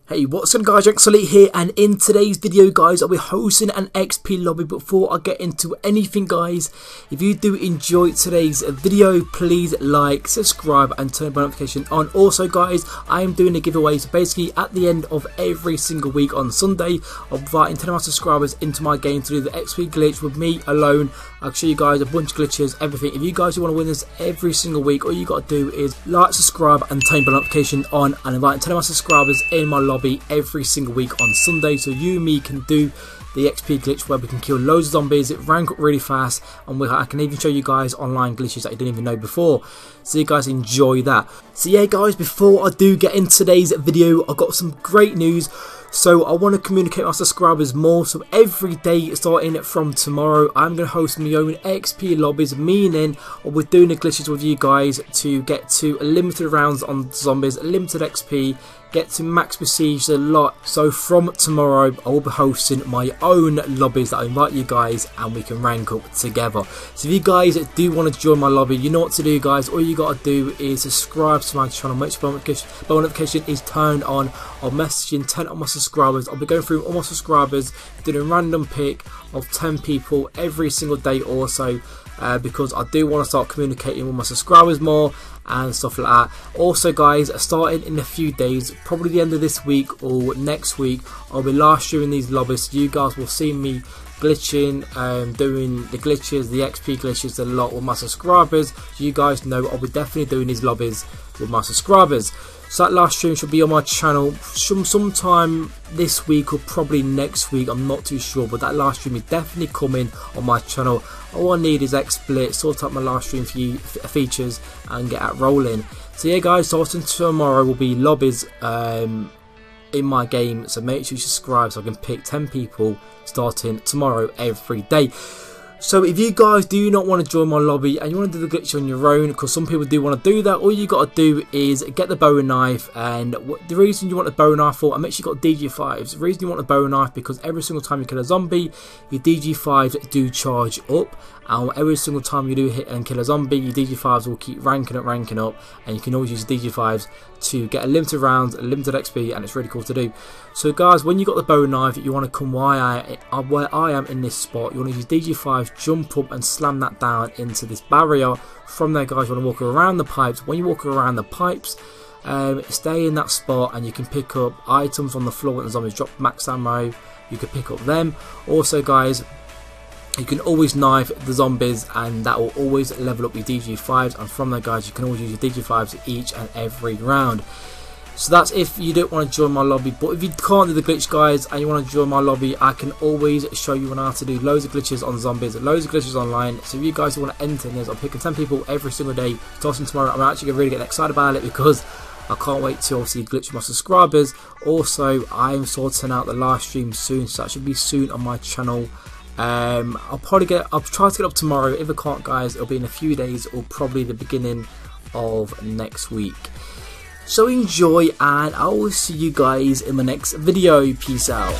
Hey, what's up guys, JAMIExELITE here, and in today's video guys, I'll be hosting an XP lobby. Before I get into anything guys, if you do enjoy today's video, please like, subscribe and turn the notification on. Also guys, I am doing a giveaway, so basically at the end of every single week on Sunday, I'm inviting 10 of my subscribers into my game to do the XP glitch with me alone. I'll show you guys a bunch of glitches, everything. If you guys want to win this every single week, all you got to do is like, subscribe and turn the notification on, and inviting 10 of my subscribers in my lobby every single week on Sunday, so you and me can do the XP glitch where we can kill loads of zombies, rank up really fast, and I can even show you guys online glitches that you didn't even know before. So you guys enjoy that. So yeah guys, before I do get into today's video, I've got some great news. So I want to communicate with my subscribers more, so every day starting from tomorrow I'm going to host my own XP lobbies, meaning we're doing the glitches with you guys to get to limited rounds on zombies, limited XP, get to max prestige a lot. So from tomorrow I will be hosting my own lobbies that I invite you guys and we can rank up together. So if you guys do want to join my lobby, you know what to do guys. All you got to do is subscribe to my channel, make sure bell notification is turned on. I'll message in 10 of my subscribers. I'll be going through all my subscribers, doing a random pick of 10 people every single day also, because I do want to start communicating with my subscribers more and stuff like that. Also guys, starting in a few days, probably the end of this week or next week, I'll be live streaming these lobbies, so you guys will see me glitching, doing the glitches, the XP glitches a lot with my subscribers. So you guys know I'll be definitely doing these lobbies with my subscribers. So that last stream should be on my channel sometime this week or probably next week, I'm not too sure, but that last stream is definitely coming on my channel. All I need is XSplit, sort out my last stream features and get out rolling. So yeah guys, starting tomorrow will be lobbies in my game, so make sure you subscribe so I can pick 10 people starting tomorrow every day. So if you guys do not want to join my lobby and you want to do the glitch on your own, because some people do want to do that, all you got to do is get the bow and knife. And the reason you want the bow and knife for, and make sure you got DG5s. The reason you want the bow and knife, because every single time you kill a zombie, your DG5s do charge up, and every single time you do hit and kill a zombie, your DG5s will keep ranking up, and you can always use DG5s to get a limited rounds, a limited XP, and it's really cool to do. So guys, when you got the bow and knife, you want to come where I am in this spot. You want to use DG5, jump up and slam that down into this barrier. From there guys, you want to walk around the pipes. When you walk around the pipes, stay in that spot and you can pick up items on the floor when the zombies drop max ammo. You can pick up them. Also guys, you can always knife the zombies and that will always level up your DG5s, and from there guys, you can always use your DG5s each and every round. So that's if you don't want to join my lobby. But if you can't do the glitch guys and you want to join my lobby, I can always show you how to do loads of glitches on zombies, loads of glitches online. So if you guys want to enter in this, I'm picking 10 people every single day starting tomorrow. I'm actually really getting excited about it because I can't wait to obviously glitch with my subscribers. Also, I'm sorting out the live stream soon, so that should be soon on my channel. I'll try to get up tomorrow. If I can't guys, it'll be in a few days or probably the beginning of next week. So enjoy, and I will see you guys in my next video. Peace out.